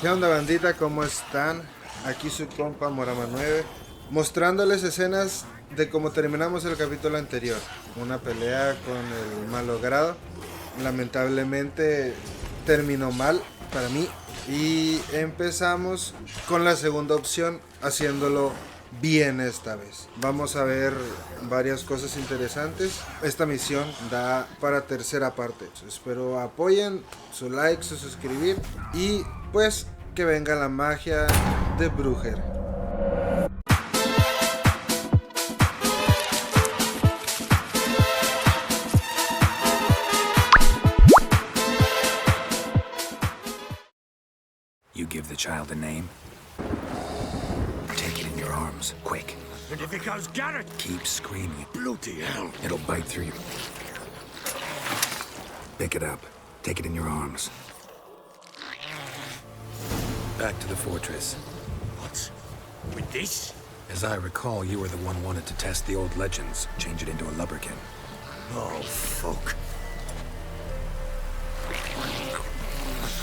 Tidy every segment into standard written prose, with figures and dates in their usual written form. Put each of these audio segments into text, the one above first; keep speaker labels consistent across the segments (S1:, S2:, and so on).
S1: ¿Qué onda, bandita? ¿Cómo están? Aquí su compa Morama 9, mostrándoles escenas de cómo terminamos el capítulo anterior. Una pelea con el malogrado. Lamentablemente terminó mal para mí. Y empezamos con la segunda opción, haciéndolo bien esta vez. Vamos a ver varias cosas interesantes. Esta misión da para tercera parte. Espero apoyen, su like, su suscribir y pues que venga la magia de Bruger.
S2: You give the child a name. Take it in your arms, quick.
S3: And if it goes Garrett,
S2: Keep screaming.
S3: bloody hell.
S2: It'll bite through you. Pick it up. Take it in your arms. Back to the fortress.
S3: What? With this?
S2: As I recall, you were the one wanted to test the old legends, change it into a lubberkin.
S3: Oh, fuck.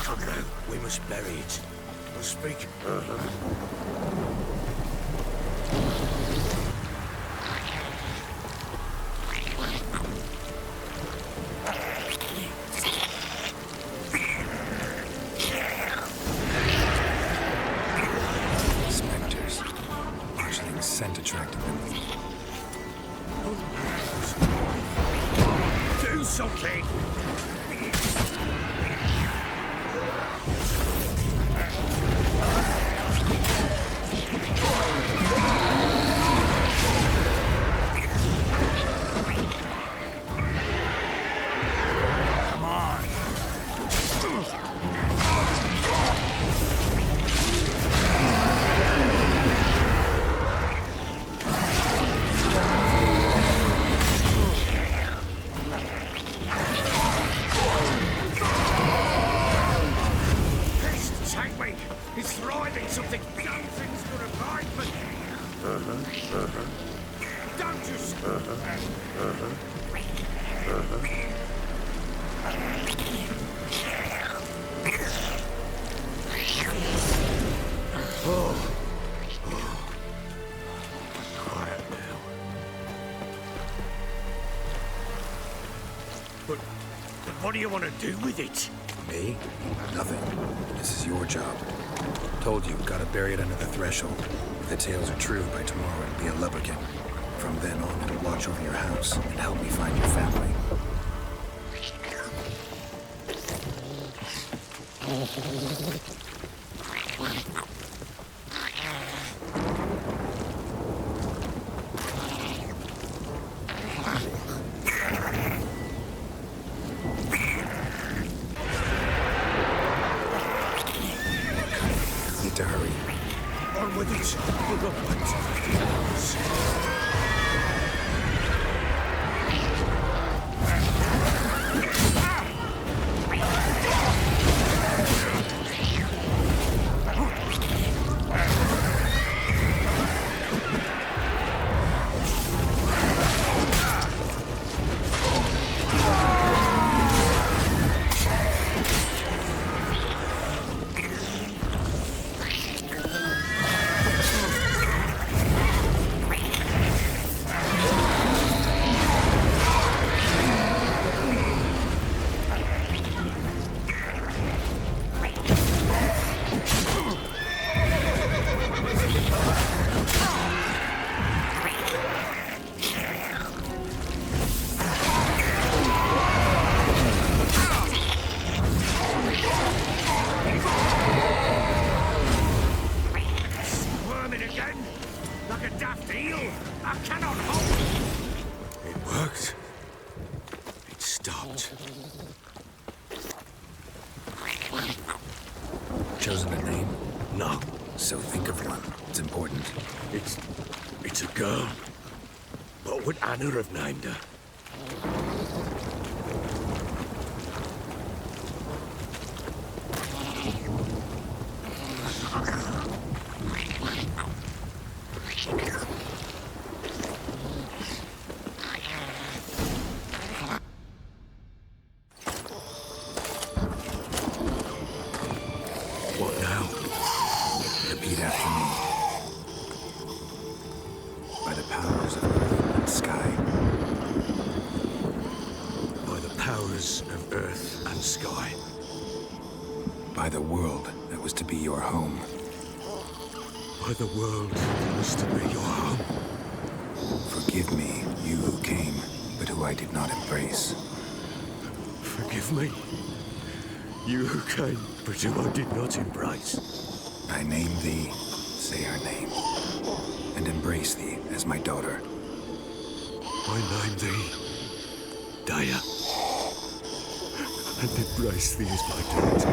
S3: Come now, we must bury it. We'll speak.
S2: Spectres. Marshalling's scent attracted them.
S3: Do something! Come on! This tank me! It's thriving something! Something's gonna bite me! Don't you... Quiet now. But what do you want to do with it?
S2: Me? Nothing. This is your job. Told you, gotta bury it under the threshold. If the tales are true, by tomorrow it'll be a lubberkin. From then on, it'll watch over your house and help me find your family. Need to hurry.
S3: On with it! We'll go back to the house. Squirming again? Like a daft eel? I cannot hold! It worked. It stopped.
S2: Chosen a name?
S3: No,
S2: So think of one. It's important.
S3: it's a girl. What would Anna have named her? What now? now?
S2: Repeat after me. By the powers of earth and sky.
S3: By the powers of earth and sky.
S2: By the world that was to be your home.
S3: By the world that was to be your home.
S2: Forgive me, you who came, but who I did not embrace.
S3: Forgive me. You who came, but who I did not embrace.
S2: I name thee, say her name, and embrace thee as my daughter.
S3: I name thee Daya, and embrace thee as my daughter.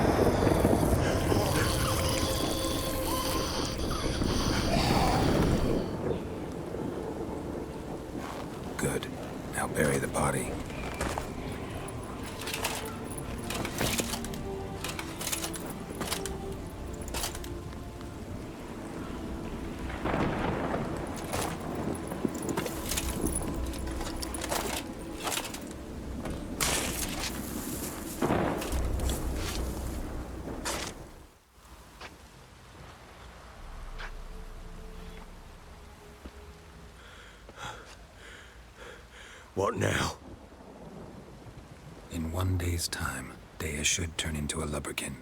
S2: Good. Now bury the body.
S3: What now?
S2: In 1 day's time, Daya should turn into a lubberkin.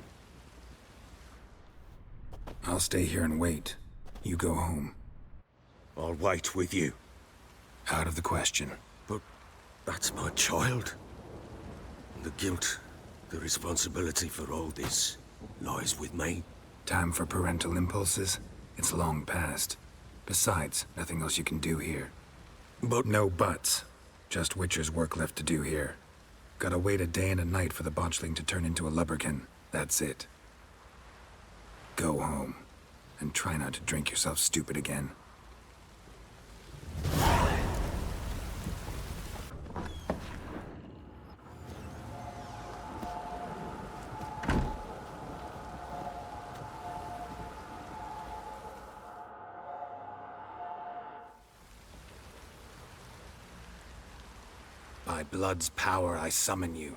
S2: I'll stay here and wait. You go home.
S3: I'll wait with you.
S2: Out of the question.
S3: But that's my child. The guilt, the responsibility for all this lies with me.
S2: Time for parental impulses? It's long past. Besides, nothing else you can do here.
S3: But
S2: No buts. Just Witcher's work left to do here. Gotta wait a day and a night for the botchling to turn into a lubberkin. That's it. Go home. And try not to drink yourself stupid again. By blood's power I summon you.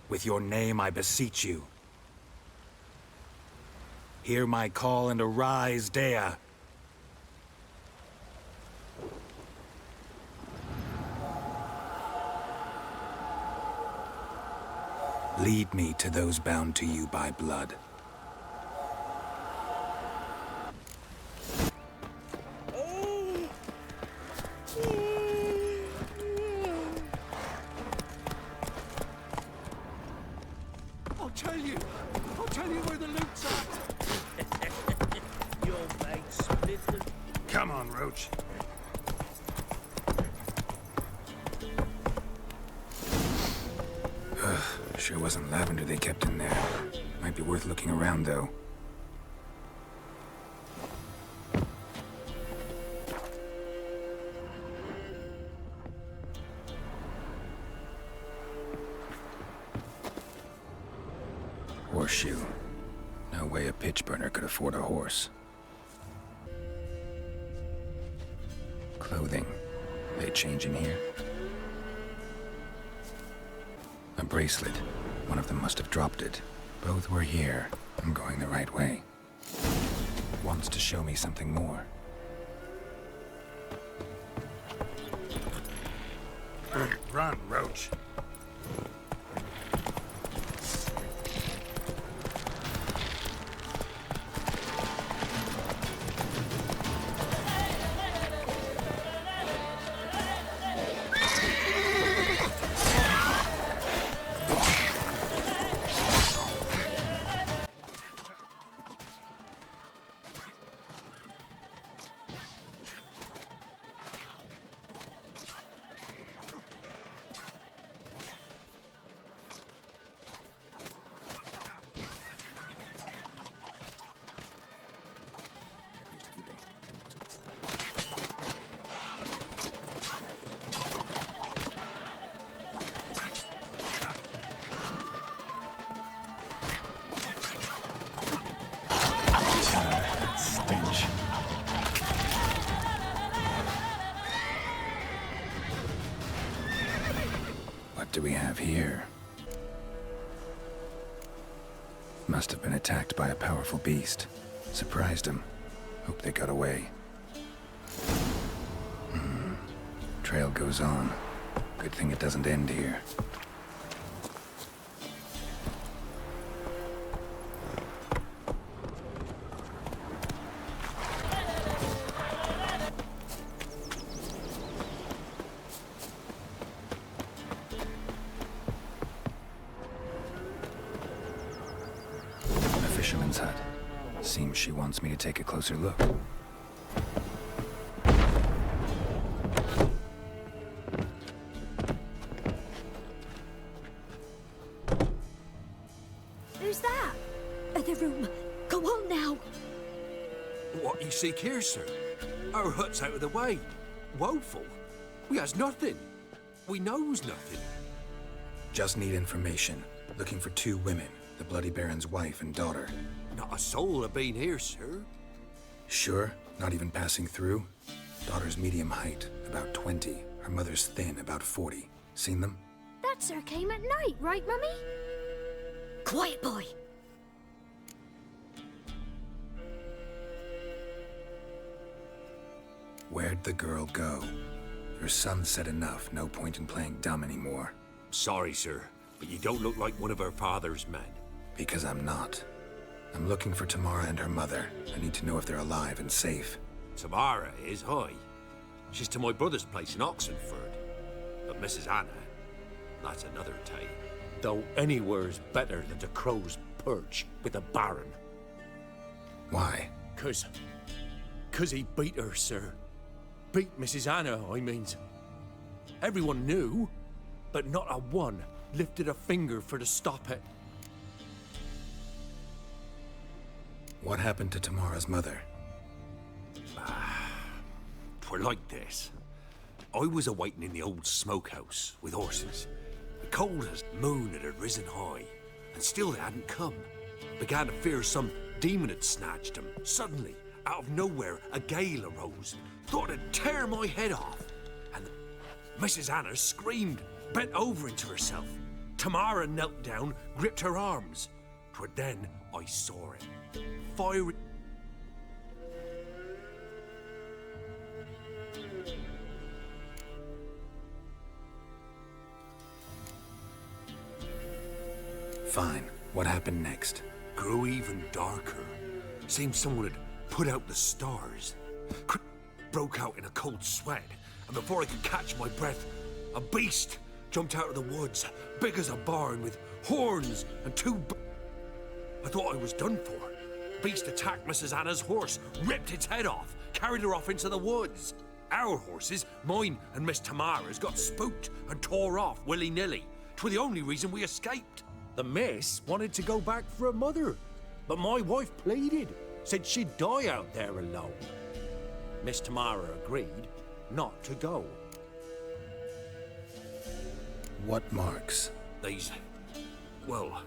S2: With your name I beseech you. Hear my call and arise, Daya. Lead me to those bound to you by blood.
S3: I'll tell you where the loot's at.
S4: Your mate split.
S3: Come on, Roach.
S2: Sure wasn't lavender they kept in there. Might be worth looking around, though. Horseshoe. No way a pitch burner could afford a horse. Clothing. They change in here? A bracelet. One of them must have dropped it. Both were here. I'm going the right way. Wants to show me something more.
S3: Run, Roach.
S2: Stench. What do we have here? Must have been attacked by a powerful beast. Surprised him. Hope they got away. Trail goes on. Good thing it doesn't end here. A fisherman's hut. Seems she wants me to take a closer look.
S5: Who's that? Other room. Go on now.
S3: What you seek here, sir? Our hut's out of the way. Woeful. We has nothing. We knows nothing.
S2: Just need information. Looking for 2 women. The Bloody Baron's wife and daughter.
S3: Not a soul have been here, sir.
S2: Sure? Not even passing through? Daughter's medium height, about 20. Her mother's thin, about 40. Seen them?
S5: That sir came at night, right, Mummy? Quiet, boy.
S2: Where'd the girl go? Your son said enough. No point in playing dumb anymore.
S3: Sorry, sir, but you don't look like one of our father's men.
S2: Because I'm not. I'm looking for Tamara and her mother. I need to know if they're alive and safe.
S3: Tamara is, aye. She's to my brother's place in Oxenford. But Mrs. Anna, that's another tale. Though anywhere's better than the Crow's Perch with the Baron.
S2: Why?
S3: Cause he beat her, sir. Beat Mrs. Anna, I means. Everyone knew, but not a one lifted a finger for to stop it.
S2: What happened to Tamara's mother?
S3: 'Twere like this. I was awaiting in the old smokehouse with horses. The coldest moon had risen high, and still they hadn't come. Began to fear some demon had snatched them. Suddenly, out of nowhere, a gale arose. Thought it'd tear my head off. And Mrs. Anna screamed, bent over into herself. Tamara knelt down, gripped her arms. 'Twere then I saw it. Fiery.
S2: Fine. What happened next?
S3: Grew even darker. Seemed someone had put out the stars. Broke out in a cold sweat, and before I could catch my breath, a beast jumped out of the woods, big as a barn, with horns and 2. I thought I was done for. Beast attacked Mrs. Anna's horse, ripped its head off, carried her off into the woods. Our horses, mine and Miss Tamara's, got spooked and tore off willy-nilly. 'Twere the only reason we escaped. The miss wanted to go back for her mother, but my wife pleaded, said she'd die out there alone. Miss Tamara agreed not to go.
S2: What marks?
S3: These, well,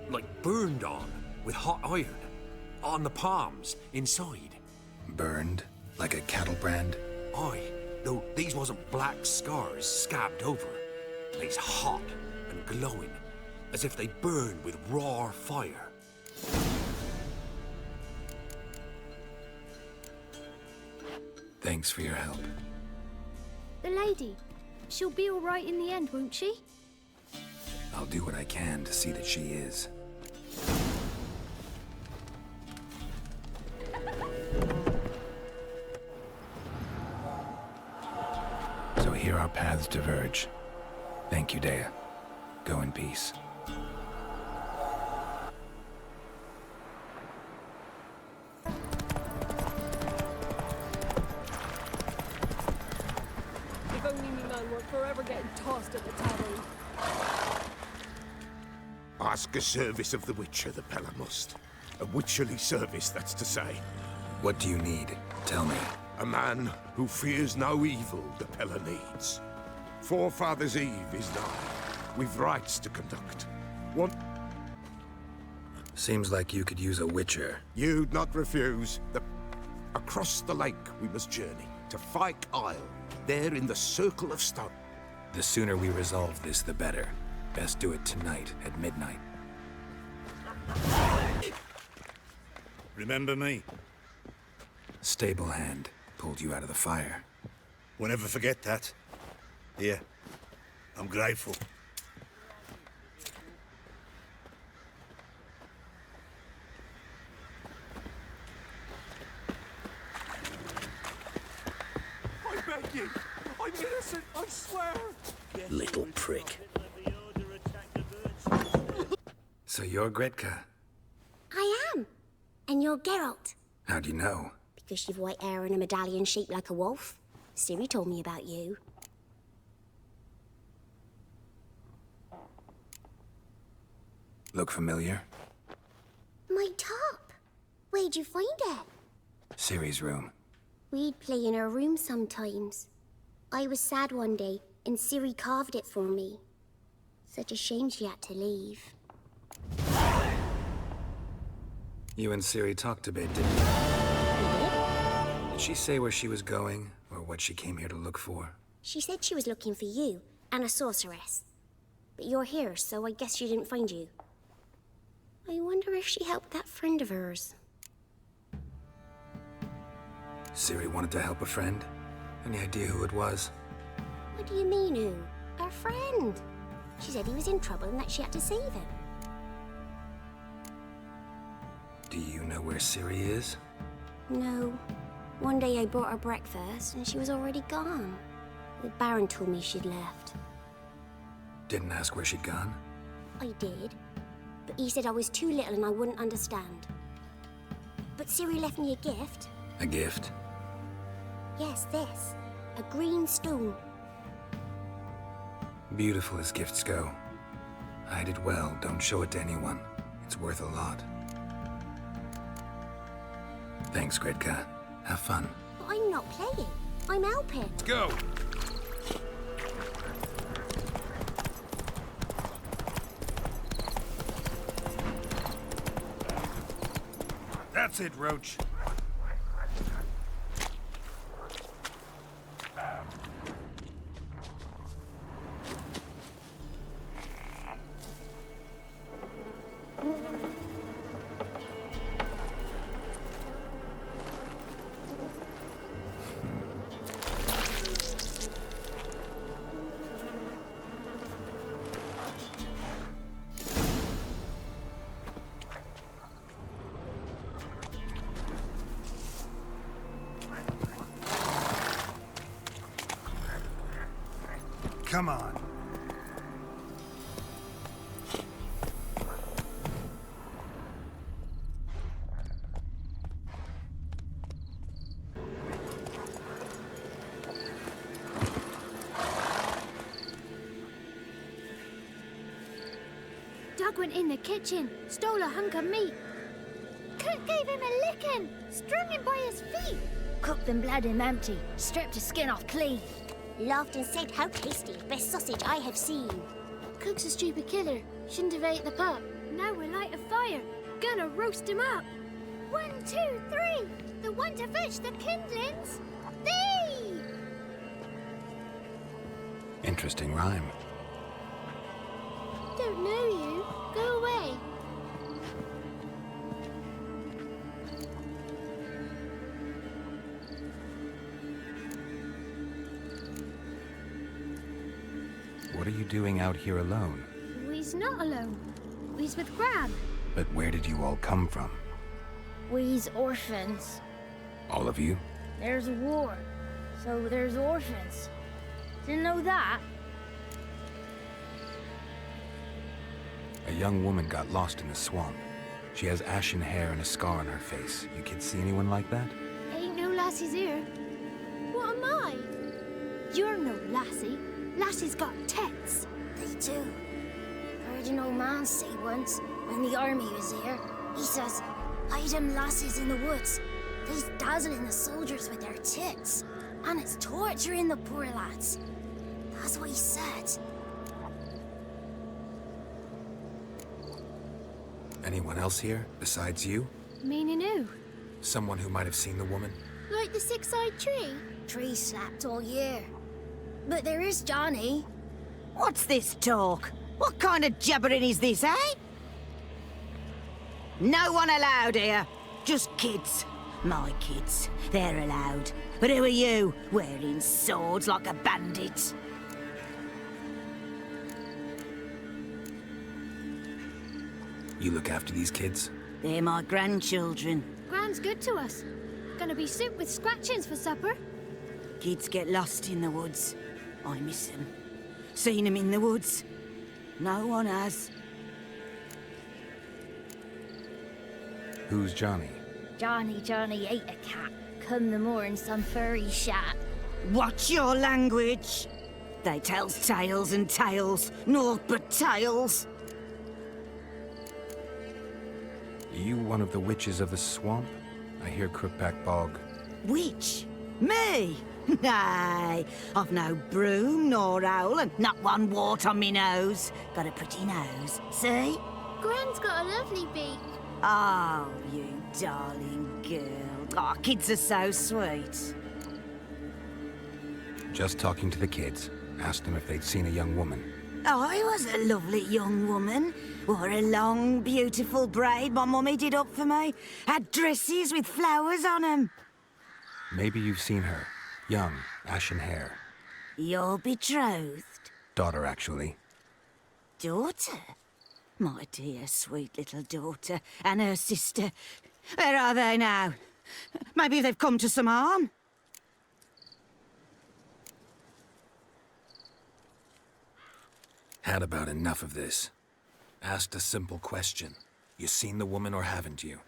S3: like burned on with hot iron, on the palms, inside.
S2: Burned? Like a cattle brand?
S3: Aye, though these wasn't black scars scabbed over. They's hot and glowing, as if they burned with raw fire.
S2: Thanks for your help.
S5: The lady. She'll be all right in the end, won't she?
S2: I'll do what I can to see that she is. So here our paths diverge. Thank you, Dea. Go in peace.
S6: If only me man weren't forever getting tossed at the tavern.
S7: Ask a service of the Witcher, the Pella must. A witcherly service, that's to say.
S2: What do you need? Tell me.
S7: A man who fears no evil the Pella needs. Forefathers' Eve is nigh. We've rites to conduct. One
S2: Seems like you could use a witcher.
S7: you'd not refuse. Across the lake we must journey to Fyke Isle, there in the Circle of Stone.
S2: The sooner we resolve this, the better. Best do it tonight at midnight.
S8: Remember me?
S2: Stable hand pulled you out of the fire.
S8: We'll never forget that. Here. I'm grateful.
S3: I beg you! I'm innocent, I swear!
S2: Little prick. So you're Gretka.
S9: I am. And you're Geralt.
S2: How do you know?
S9: Because you've white hair and a medallion shaped like a wolf. Ciri told me about you.
S2: Look familiar?
S9: My top. Where'd you find it?
S2: Ciri's room.
S9: We'd play in her room sometimes. I was sad one day, and Ciri carved it for me. Such a shame she had to leave.
S2: You and Ciri talked a bit, didn't you? Did she say where she was going, or what she came here to look for?
S9: She said she was looking for you, and a sorceress. But you're here, so I guess she didn't find you. I wonder if she helped that friend of hers.
S2: Ciri wanted to help a friend? Any idea who it was?
S9: What do you mean, who? Our friend. She said he was in trouble and that she had to save him.
S2: Do you know where Ciri is?
S9: No. One day I brought her breakfast and she was already gone. The Baron told me she'd left.
S2: Didn't ask where she'd gone?
S9: I did. But he said I was too little and I wouldn't understand. But Ciri left me a gift.
S2: A gift?
S9: Yes, this. A green stone.
S2: Beautiful as gifts go. Hide it well, don't show it to anyone. It's worth a lot. Thanks, Gretka. Have fun.
S9: But I'm not playing. I'm helping.
S2: Let's go!
S8: That's it, Roach. Come on.
S5: Doug went in the kitchen, stole a hunk of meat. Cook gave him a licking, strung him by his feet. Cooked and bled him empty, stripped his skin off clean.
S9: Laughed and said, how tasty, best sausage I have seen.
S5: Cook's a stupid killer, shouldn't have ate the pup. Now we'll light a fire, gonna roast him up. 1, 2, 3, the one to fetch the kindlings. Thee!
S2: Interesting rhyme.
S5: Don't know you. Go away.
S2: What are you doing out here alone?
S5: We's not alone. We's with Grab.
S2: But where did you all come from?
S10: We's orphans.
S2: All of you?
S10: There's a war, so there's orphans. Didn't know that?
S2: A young woman got lost in the swamp. She has ashen hair and a scar on her face. You kids see anyone like that?
S5: Ain't no lassies here. What am I? You're no lassie. Lassie's got tits.
S10: They do. Heard an old man say once, when the army was here, he says, hide them lasses in the woods. They's dazzling the soldiers with their tits. And it's torturing the poor lads. That's what he said.
S2: Anyone else here, besides you?
S5: Meaning who?
S2: Someone who might have seen the woman?
S5: Like the six-eyed tree?
S10: Tree slapped all year. But there is Johnny.
S11: What's this talk? What kind of jabbering is this, eh? No one allowed here. Just kids. My kids. They're allowed. But who are you, wearing swords like a bandit?
S2: You look after these kids?
S11: They're my grandchildren.
S5: Gran's good to us. Gonna be soup with scratchings for supper.
S11: Kids get lost in the woods. I miss them. Seen them in the woods. No one has.
S2: Who's Johnny?
S10: Johnny ate a cat. Come the more in some furry shat.
S11: Watch your language. They tells tales and tales, naught but tales.
S2: Are you one of the witches of the swamp? I hear Crookback Bog.
S11: Witch? Me? Nay, I've no broom nor owl and not one wart on me nose. Got a pretty nose, see?
S5: Gran's got a lovely beak.
S11: Oh, you darling girl. Oh, kids are so sweet.
S2: Just talking to the kids. Asked them if they'd seen a young woman.
S11: I was a lovely young woman. Wore a long, beautiful braid my mummy did up for me. Had dresses with flowers on 'em.
S2: Maybe you've seen her. Young, ashen hair.
S11: Your betrothed?
S2: Daughter, actually.
S11: Daughter? My dear, sweet little daughter. And her sister. Where are they now? Maybe they've come to some harm?
S2: Had about enough of this. Asked a simple question. You seen the woman or haven't you?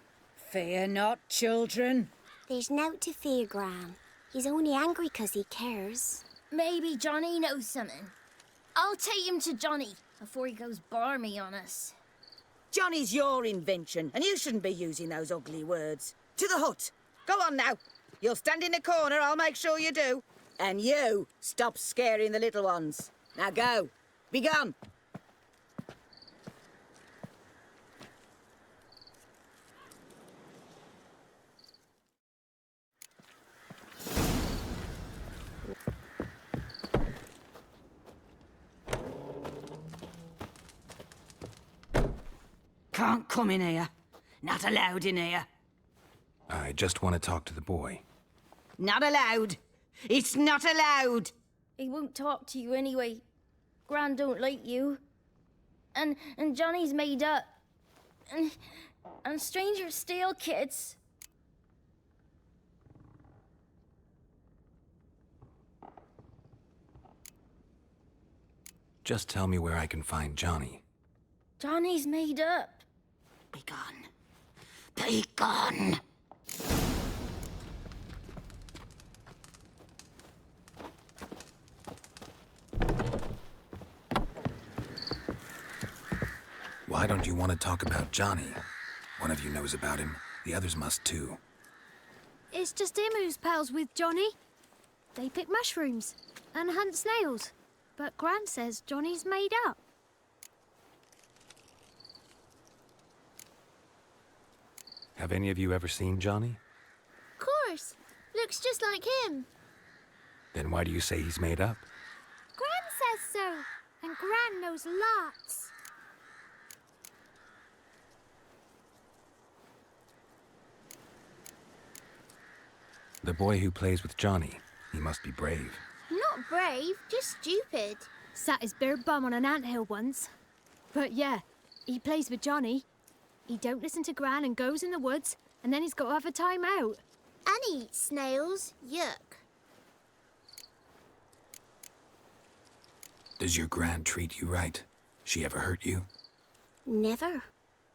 S11: Fear not, children.
S9: There's nought to fear, Gran. He's only angry 'cause he cares.
S10: Maybe Johnny knows something. I'll take him to Johnny before he goes barmy on us.
S11: Johnny's your invention, and you shouldn't be using those ugly words. To the hut. Go on now. You'll stand in the corner, I'll make sure you do. And you, stop scaring the little ones. Now go. Be gone. Can't come in here. Not allowed in here.
S2: I just want to talk to the boy.
S11: Not allowed. It's not allowed.
S10: He won't talk to you anyway. Gran don't like you. And Johnny's made up. And strangers steal kids.
S2: Just tell me where I can find Johnny.
S10: Johnny's made up.
S11: Be gone. Be gone.
S2: Why don't you want to talk about Johnny? One of you knows about him. The others must too.
S5: It's just him who's pals with Johnny. They pick mushrooms and hunt snails. But Gran says Johnny's made up.
S2: Have any of you ever seen Johnny?
S5: Course. Looks just like him.
S2: Then why do you say he's made up?
S5: Gran says so. And Gran knows lots.
S2: The boy who plays with Johnny, he must be brave.
S5: Not brave, just stupid. Sat his bare bum on an anthill once. But yeah, he plays with Johnny. He don't listen to Gran and goes in the woods, and then he's got to have a time out. And he eats snails. Yuck.
S2: Does your gran treat you right? She ever hurt you?
S9: Never.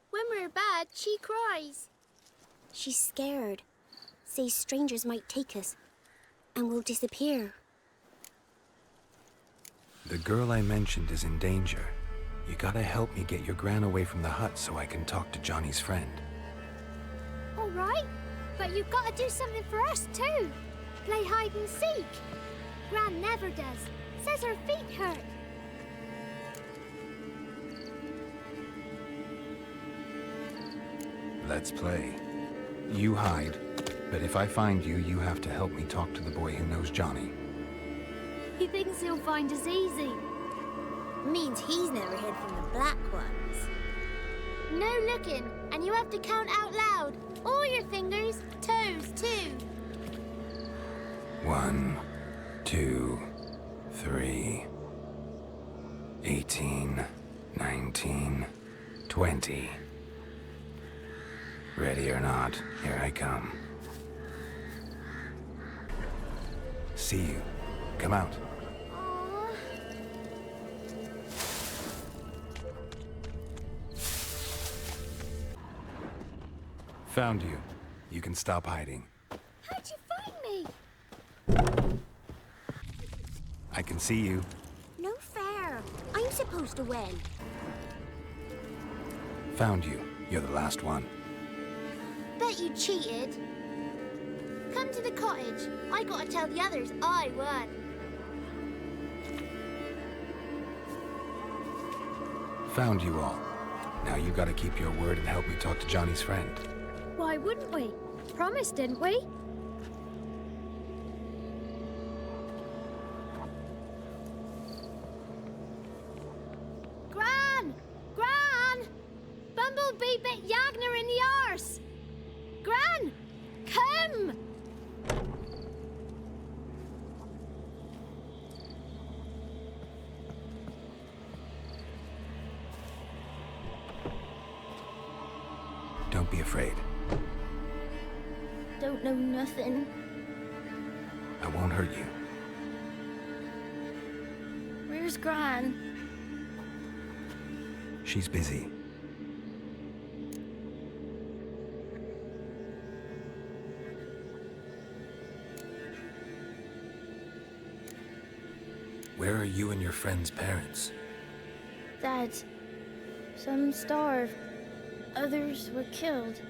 S5: When we're bad, she cries.
S9: She's scared. Says strangers might take us, and we'll disappear.
S2: The girl I mentioned is in danger. You gotta help me get your gran away from the hut so I can talk to Johnny's friend.
S5: All right, but you've got to do something for us too. Play hide and seek. Gran never does. Says her feet hurt.
S2: Let's play. You hide, but if I find you, you have to help me talk to the boy who knows Johnny.
S5: He thinks he'll find us easy.
S9: Means he's never hid from the Black Ones.
S5: No looking.
S9: And you have to count out loud. All your fingers, toes too.
S2: 1, 2, 3, 18, 19, 20. Ready or not, here I come. See you. Come out. Found you. You can stop hiding.
S9: How'd you find me?
S2: I can see you.
S9: No fair. I'm supposed to win.
S2: Found you. You're the last one.
S9: Bet you cheated. Come to the cottage. I gotta tell the others I won.
S2: Found you all. Now you gotta keep your word and help me talk to Johnny's friend.
S5: Why wouldn't we? Promised, didn't we? Gran! Gran! Bumblebee bit Yagner in the arse! Gran! Come!
S2: Don't be afraid.
S10: Don't know nothing.
S2: I won't hurt you.
S10: Where's Gran?
S2: She's busy. Where are you and your friend's parents?
S10: Dad. Some starved. Others were killed.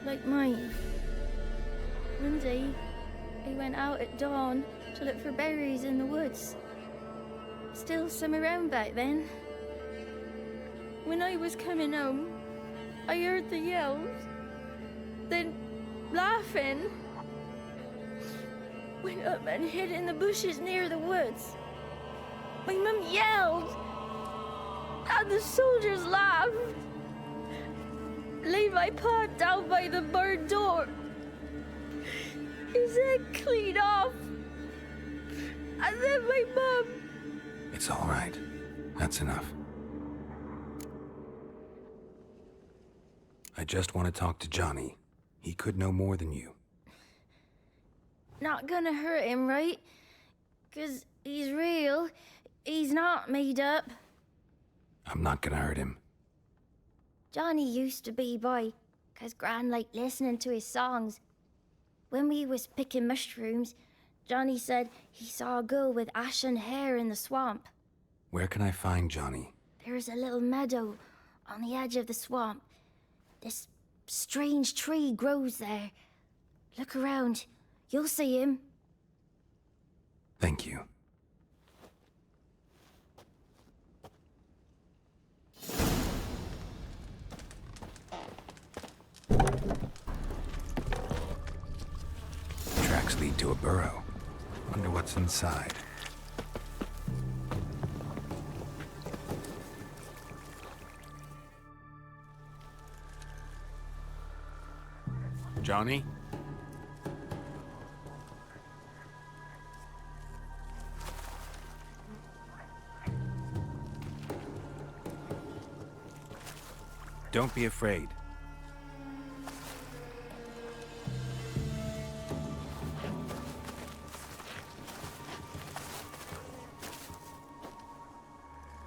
S10: Like mine. One day, I went out at dawn to look for berries in the woods. Still some around back then. When I was coming home, I heard the yells. Then, laughing. Went up and hid in the bushes near the woods. My mum yelled. And the soldiers laughed. Laid my paw down by the barn door. His head clean off. And then my mum.
S2: It's all right. That's enough. I just want to talk to Johnny. He could know more than you.
S10: Not gonna hurt him, right? 'Cause he's real. He's not made up.
S2: I'm not gonna hurt him.
S10: Johnny used to be boy, 'cause Gran liked listening to his songs. When we was picking mushrooms, Johnny said he saw a girl with ashen hair in the swamp.
S2: Where can I find Johnny?
S10: There's a little meadow on the edge of the swamp. This strange tree grows there. Look around. You'll see him.
S2: Thank you. Tracks lead to a burrow. Wonder what's inside. Johnny? Don't be afraid.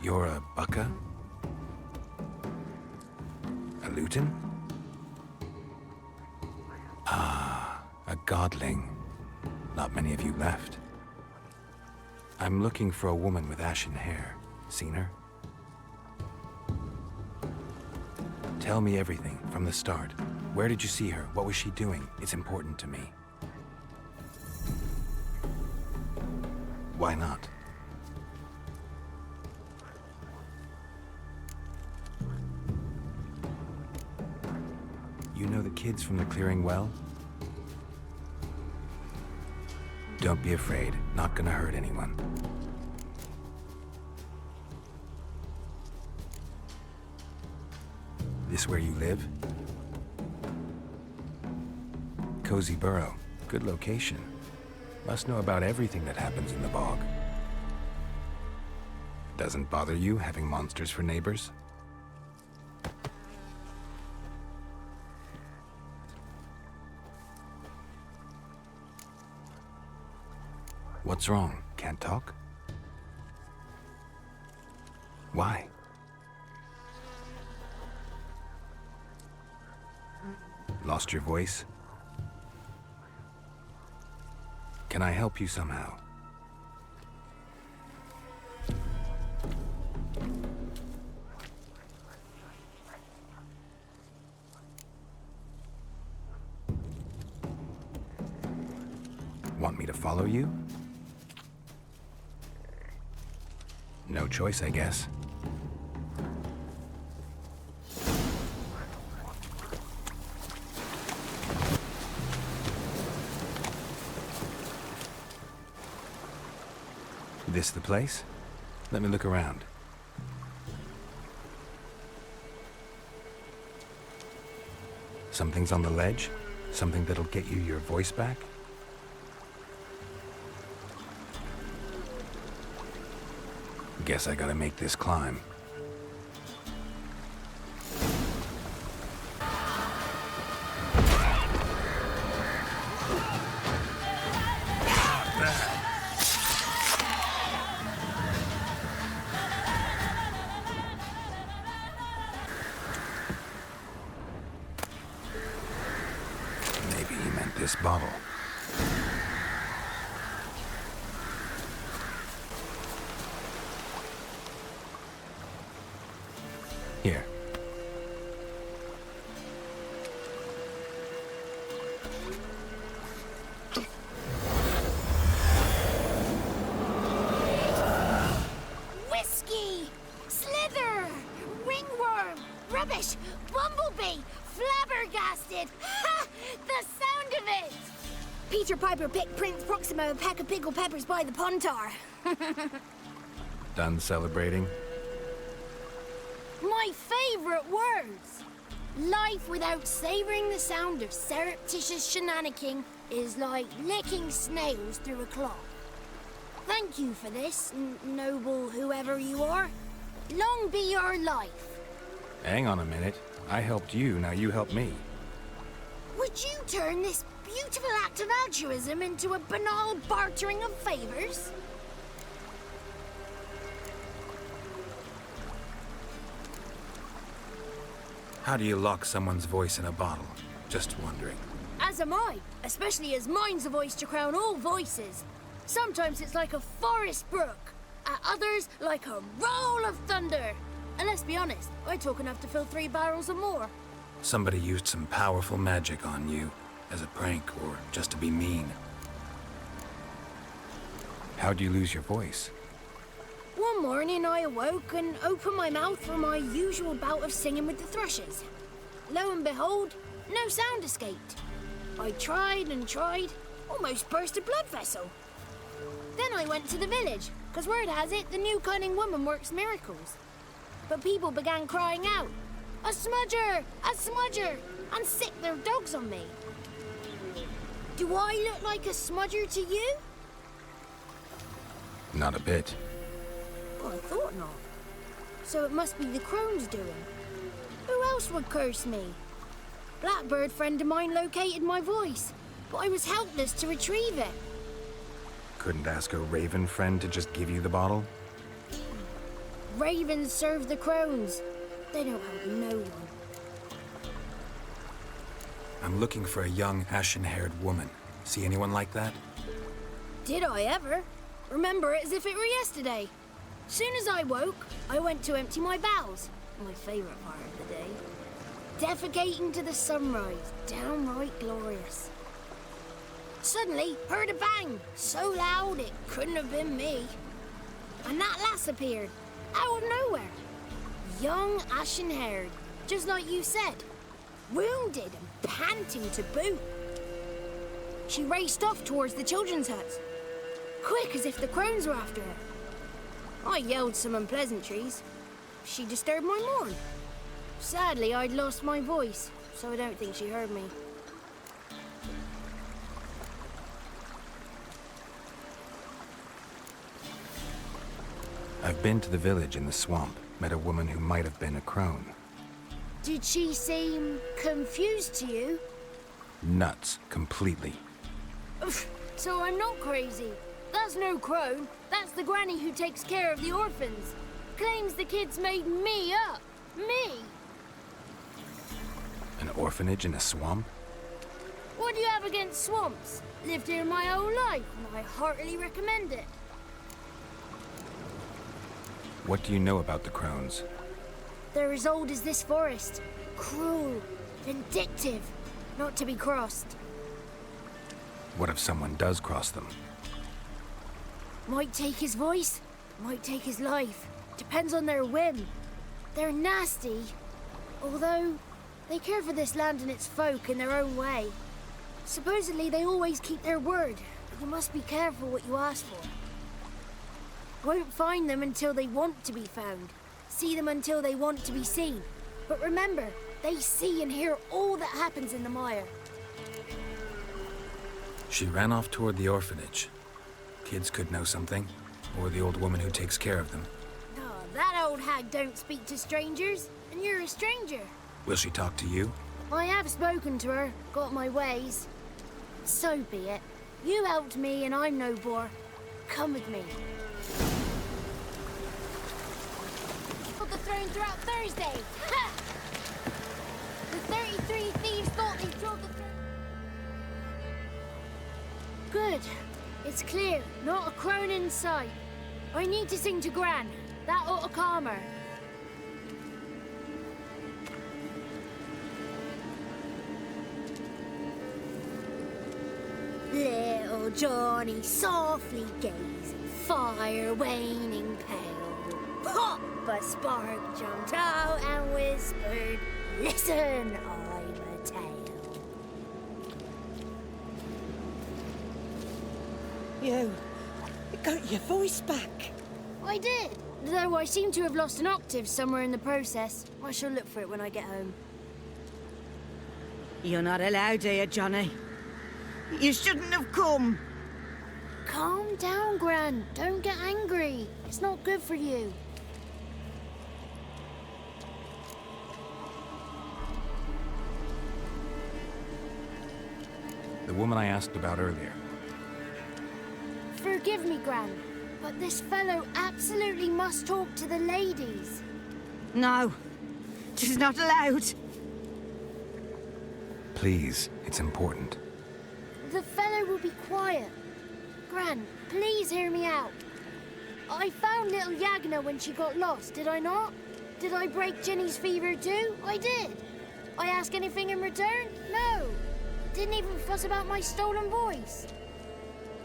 S2: You're a Bucka? A Luton? Ah, a Godling. Not many of you left. I'm looking for a woman with ashen hair. Seen her? Tell me everything from the start. Where did you see her? What was she doing? It's important to me. Why not? You know the kids from the clearing well? Don't be afraid. Not gonna hurt anyone. This where you live? Cozy Burrow. Good location. Must know about everything that happens in the bog. Doesn't bother you having monsters for neighbors? What's wrong? Can't talk? Why? Lost your voice? Can I help you somehow? Want me to follow you? No choice, I guess. This the place? Let me look around. Something's on the ledge? Something that'll get you your voice back? Guess I gotta make this climb. Maybe he meant this bottle. Here.
S10: Whiskey! Slither! Ringworm! Rubbish! Bumblebee! Flabbergasted! Ha! The sound of it! Peter Piper picked Prince Proximo a pack of pickled peppers by the Pontar.
S2: Done celebrating?
S10: My favorite words! Life without savoring the sound of surreptitious shenanigans is like licking snails through a cloth. Thank you for this, noble whoever you are. Long be your life.
S2: Hang on a minute. I helped you, now you help me.
S10: Would you turn this beautiful act of altruism into a banal bartering of favors?
S2: How do you lock someone's voice in a bottle? Just wondering.
S10: As am I, especially as mine's a voice to crown all voices. Sometimes it's like a forest brook, at others like a roll of thunder. And let's be honest, I talk enough to fill 3 barrels or more.
S2: Somebody used some powerful magic on you, as a prank or just to be mean. How'd you lose your voice?
S10: One morning I awoke and opened my mouth for my usual bout of singing with the thrushes. Lo and behold, no sound escaped. I tried and tried, almost burst a blood vessel. Then I went to the village, because word has it the new cunning woman works miracles. But people began crying out, "A smudger! A smudger!" and sicked their dogs on me. Do I look like a smudger to you?
S2: Not a bit.
S10: Well, I thought not. So it must be the crone's doing. Who else would curse me? Blackbird friend of mine located my voice, but I was helpless to retrieve it.
S2: Couldn't ask a raven friend to just give you the bottle?
S10: Ravens serve the crones. They don't help no one.
S2: I'm looking for a young, ashen-haired woman. See anyone like that?
S10: Did I ever? Remember it as if it were yesterday. Soon as I woke, I went to empty my bowels. My favorite part of the day. Defecating to the sunrise, downright glorious. Suddenly, heard a bang, so loud it couldn't have been me. And that lass appeared, out of nowhere. Young, ashen-haired, just like you said. Wounded and panting to boot. She raced off towards the children's huts, quick as if the crones were after her. I yelled some unpleasantries. She disturbed my morn. Sadly, I'd lost my voice, so I don't think she heard me.
S2: I've been to the village in the swamp, met a woman who might have been a crone.
S10: Did she seem confused to you?
S2: Nuts, completely.
S10: So I'm not crazy. That's no crone. That's the granny who takes care of the orphans. Claims the kids made me up. Me!
S2: An orphanage in a swamp?
S10: What do you have against swamps? Lived here my whole life, and I heartily recommend it.
S2: What do you know about the crones?
S10: They're as old as this forest. Cruel, vindictive, not to be crossed.
S2: What if someone does cross them?
S10: Might take his voice, might take his life. Depends on their whim. They're nasty, although they care for this land and its folk in their own way. Supposedly they always keep their word, but you must be careful what you ask for. Won't find them until they want to be found. See them until they want to be seen. But remember, they see and hear all that happens in the mire.
S2: She ran off toward the orphanage. Kids could know something, or the old woman who takes care of them.
S10: Oh, that old hag don't speak to strangers, and you're a stranger.
S2: Will she talk to you?
S10: I have spoken to her, got my ways. So be it. You helped me and I'm no bore. Come with me.
S5: The throne throughout Thursday! Ha! The 33 thieves thought they drove the throne.
S10: Good. It's clear. Not a crone in sight. I need to sing to Gran. That ought to calm her. Little Johnny softly gazing, fire waning pale. Pop! A spark jumped out and whispered, "Listen, I'm a tale."
S11: You got your voice back.
S10: I did, though I seem to have lost an octave somewhere in the process. I shall look for it when I get home.
S11: You're not allowed here, Johnny. You shouldn't have come.
S10: Calm down, Gran. Don't get angry. It's not good for you.
S2: The woman I asked about earlier.
S10: Forgive me, Gran, but this fellow absolutely must talk to the ladies.
S11: No, she's not allowed.
S2: Please, it's important.
S10: The fellow will be quiet. Gran, please hear me out. I found little Yagna when she got lost, did I not? Did I break Jenny's fever too? I did. I ask anything in return? No. Didn't even fuss about my stolen voice.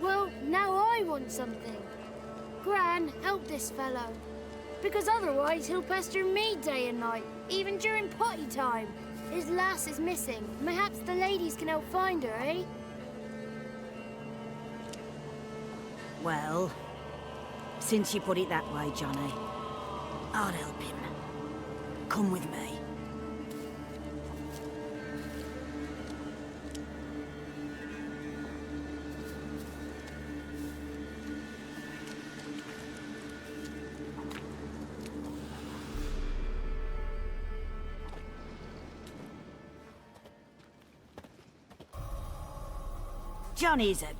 S10: Well, now I want something. Gran, help this fellow. Because otherwise he'll pester me day and night, even during potty time. His lass is missing. Perhaps the ladies can help find her, eh?
S11: Well, since you put it that way, Johnny, I'll help him. Come with me. Johnny's a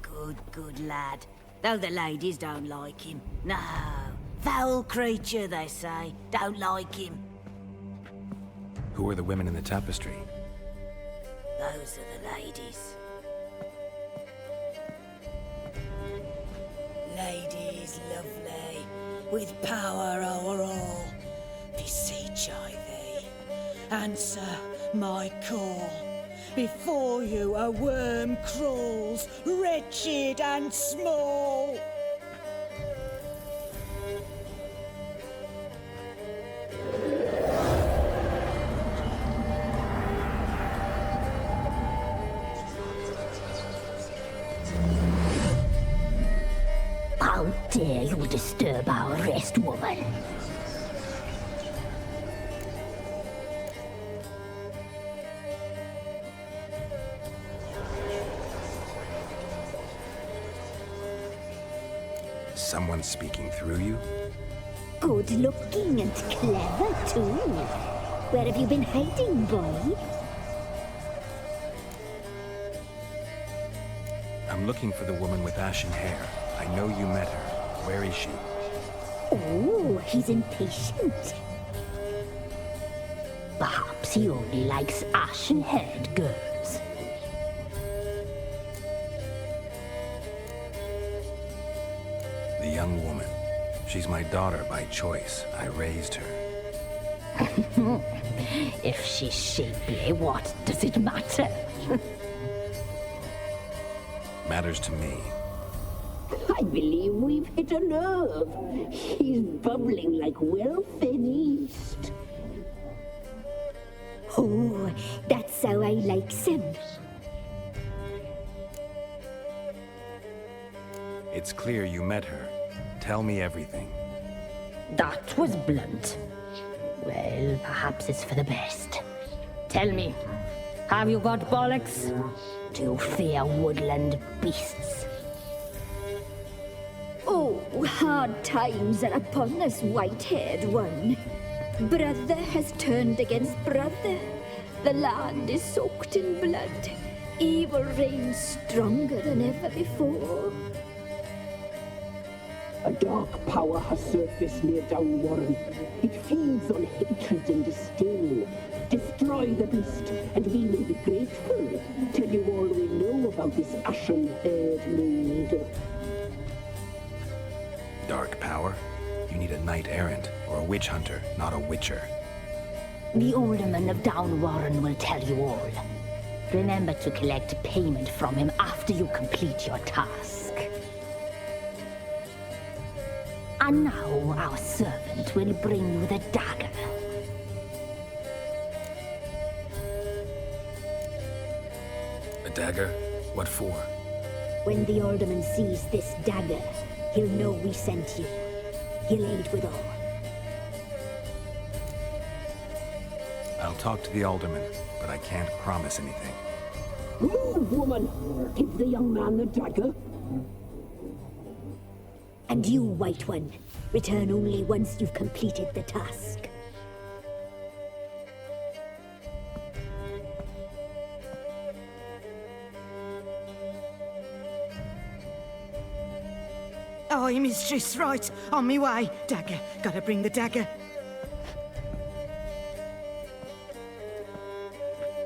S11: good lad, though the ladies don't like him. No, foul creature, they say. Don't like him.
S2: Who are the women in the tapestry?
S11: Those are the ladies. Ladies lovely, with power o'er all. Beseech I thee, answer my call. Before you a worm crawls, wretched and small.
S12: How dare you disturb our rest, woman?
S2: someone speaking through you?
S12: Good looking and clever, too. Where have you been hiding, boy?
S2: I'm looking for the woman with ashen hair. I know you met her. Where is she?
S12: Oh, he's impatient. Perhaps he only likes ashen-haired girls.
S2: The young woman. She's my daughter by choice. I raised her.
S12: If she's shapely, what does it matter?
S2: Matters to me.
S12: I believe we've hit a nerve. He's bubbling like well-fed yeast. Oh, that's how I likes him.
S2: It's clear you met her. Tell me everything.
S12: That was blunt. Well, perhaps it's for the best. Tell me, have you got bollocks? Do you fear woodland beasts? Oh, hard times are upon us, white-haired one. Brother has turned against brother. The land is soaked in blood. Evil reigns stronger than ever before.
S13: A dark power has surfaced near Downwarren. It feeds on hatred and disdain. Destroy the beast, and we will be grateful. Tell you all we know about this ashen-haired maid.
S2: Dark power? You need a knight-errant or a witch hunter, not a witcher.
S12: The alderman of Downwarren will tell you all. Remember to collect payment from him after you complete your task. And now our servant will bring you the dagger.
S2: A dagger? What for?
S12: When the alderman sees this dagger, he'll know we sent you. He'll aid with all.
S2: I'll talk to the alderman, but I can't promise anything.
S13: Move, woman! Give the young man the dagger.
S12: And you, White One, return only once you've completed the task.
S11: Aye, mistress, right. On me way. Dagger. Gotta bring the dagger.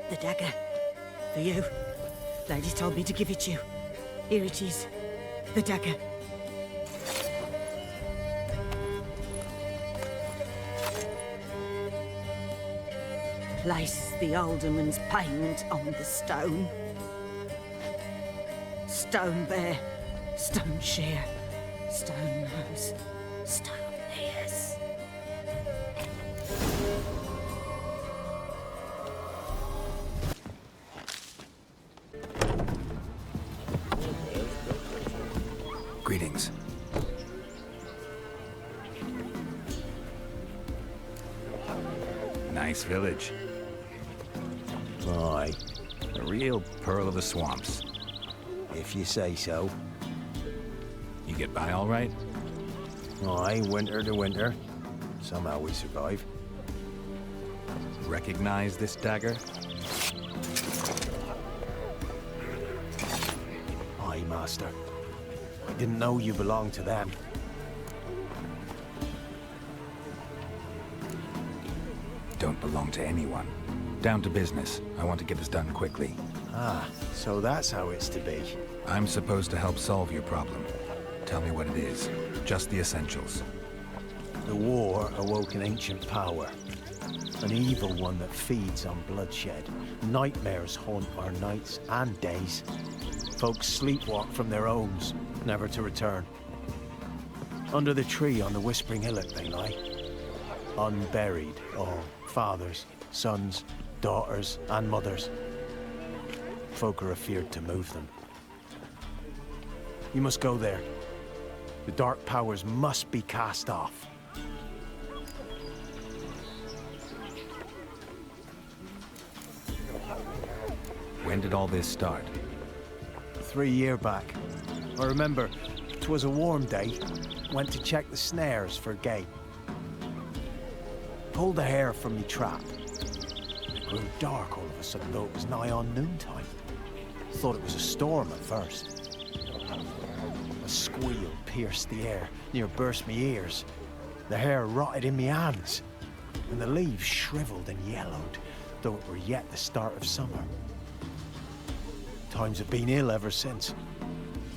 S11: The dagger. For you. Lady told me to give it you. Here it is. The dagger. Place the alderman's payment on the stone. Stone bear, stone shear, stone nose, stone ears.
S2: Greetings. Nice village.
S8: Aye.
S2: A real pearl of the swamps.
S8: If you say so.
S2: You get by all right?
S8: Aye, winter to winter. Somehow we survive.
S2: Recognize this dagger?
S8: Aye, master. I didn't know you belonged to them.
S2: Don't belong to anyone. Down to business. I want to get this done quickly.
S8: Ah, so that's how it's to be.
S2: I'm supposed to help solve your problem. Tell me what it is. Just the essentials.
S8: The war awoke an ancient power. An evil one that feeds on bloodshed. Nightmares haunt our nights and days. Folks sleepwalk from their homes, never to return. Under the tree on the Whispering Hillock they lie. Unburied, all. Fathers, sons, daughters, and mothers. Folk are afeard to move them. You must go there. The dark powers must be cast off.
S2: When did all this start?
S8: 3 years back. I remember, 'Twas a warm day. Went to check the snares for game. Pulled the hare from me trap. It grew dark all of a sudden, though it was nigh on noontime. Thought it was a storm at first. A squeal pierced the air, near burst me ears. The hare rotted in me hands, and the leaves shriveled and yellowed, though it were yet the start of summer. Times have been ill ever since.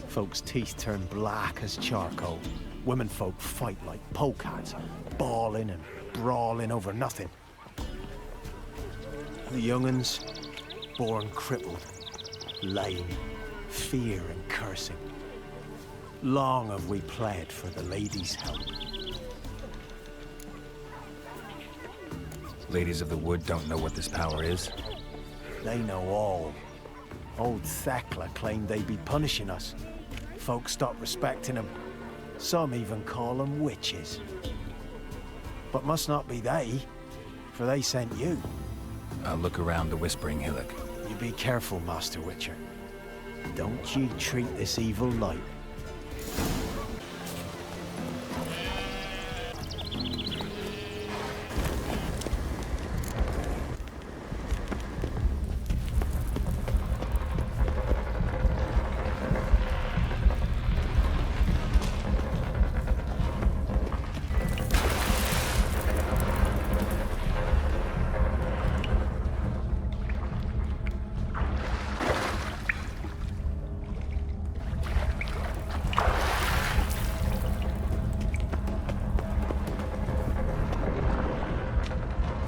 S8: Folks' teeth turn black as charcoal. Womenfolk fight like polecats, bawling and brawling over nothing. The young'uns, born crippled, lame, fear and cursing. Long have we pled for the lady's help.
S14: Ladies of the Wood don't know what this power is?
S8: They know all. Old Thekla claimed they'd be punishing us. Folks stopped respecting them. Some even call them witches. But must not be they, for they sent you.
S14: I'll look around the Whispering Hillock.
S8: You be careful, Master Witcher. Don't ye treat this evil light.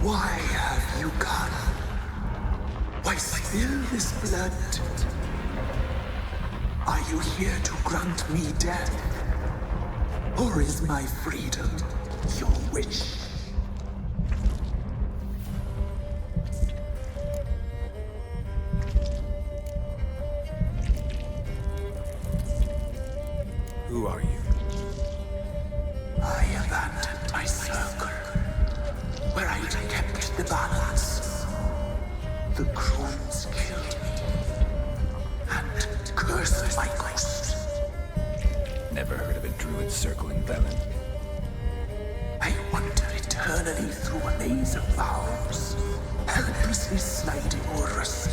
S15: Why have you come? Why spill this blood? Are you here to grant me death? Or is my freedom your wish?
S14: Who are you?
S15: I abandoned my circle, where I kept the balance. The crones killed me, and cursed my ghost.
S14: Never heard of a druid circling Velen.
S15: I wander eternally through a maze of vows, helplessly sliding over a sea.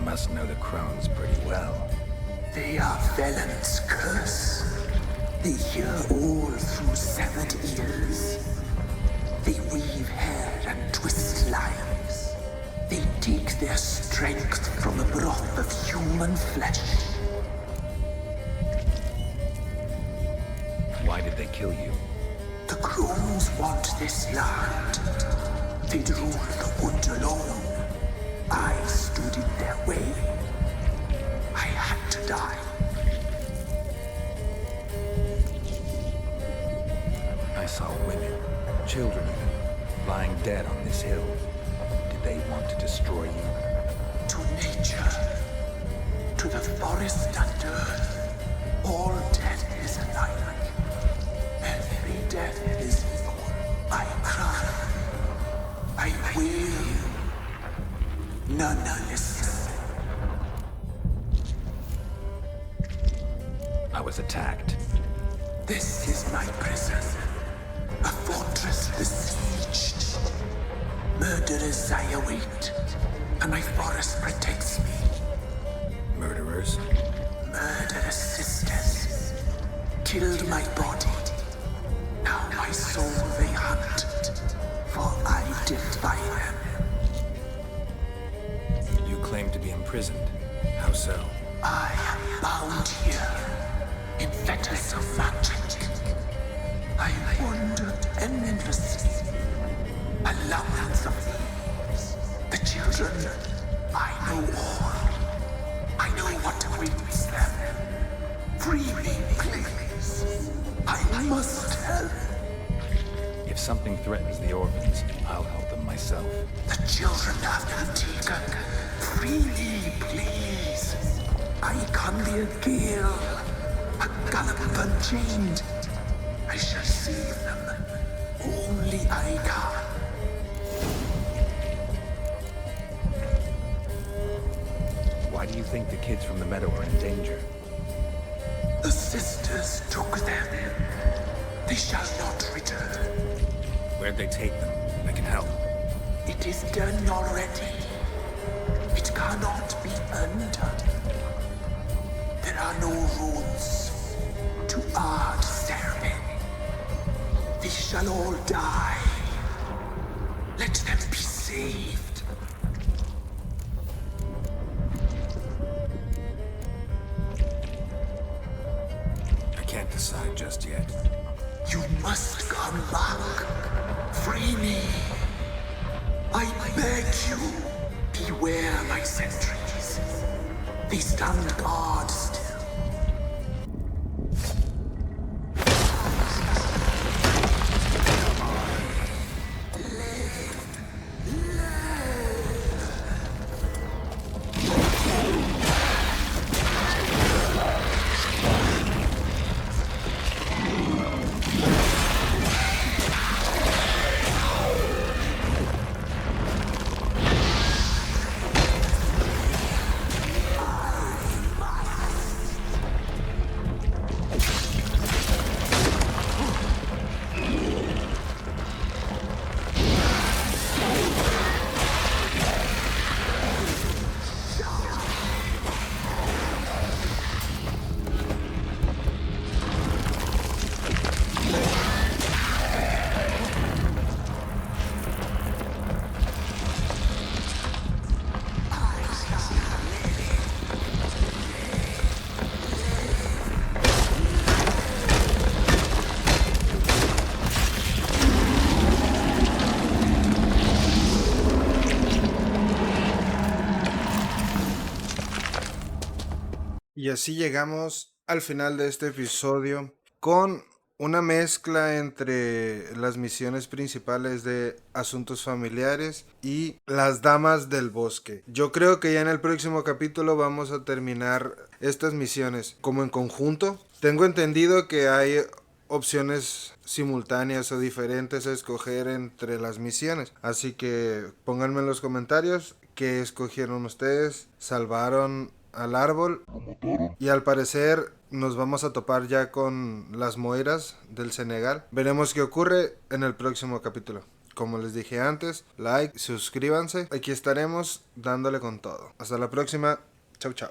S14: Must know the crones pretty well.
S15: They are Velen's curse. They hear all through severed ears. They weave hair and twist lives. They take their strength from the broth of human flesh.
S14: Why did they kill you?
S15: The crones want this land. They'd rule the wood alone. I stood in their way. I had to die.
S14: I saw women, children even, lying dead on this hill. Did they want to destroy you?
S15: To nature, to the forest and earth, all death is alike. Every death is evil. I cry. I wail. None listen.
S14: I was attacked.
S15: This is my prison. A fortress besieged. Murderers I await, and my forest protects me.
S14: Murderers?
S15: Murderous sisters. Killed my body. Now my soul they hunt, for I defy them.
S14: You claim to be imprisoned. How so?
S15: I am bound here, in fetters of magic. I wandered endlessly, a labyrinth of leaves. The children, I know all. I know what awaits them. Free me, please. I must help.
S14: If something threatens the orphans, I'll help them myself.
S15: The children have been taken. Free me, please. I can be a gale, a gallop unchained. I shall save them. Only I can.
S14: think the kids from the meadow are in danger.
S15: The sisters took them. They shall not return.
S14: Where'd they take them? I can help.
S15: It is done already. It cannot be undone. There are no rules to art serving. They shall all die. Let them be saved.
S14: I can't decide just yet.
S15: You must come back. Free me. I beg you. Beware my sentries. They stand guard still.
S1: Y así llegamos al final de este episodio con una mezcla entre las misiones principales de Asuntos Familiares y Las Damas del Bosque. Yo creo que ya en el próximo capítulo vamos a terminar estas misiones como en conjunto. Tengo entendido que hay opciones simultáneas o diferentes a escoger entre las misiones. Así que pónganme en los comentarios qué escogieron ustedes. ¿Salvaron al árbol? Y al parecer nos vamos a topar ya con las Moiras del Senegal. Veremos qué ocurre en el próximo capítulo. Como les dije antes, like, suscríbanse. Aquí estaremos dándole con todo. Hasta la próxima. Chau, chau.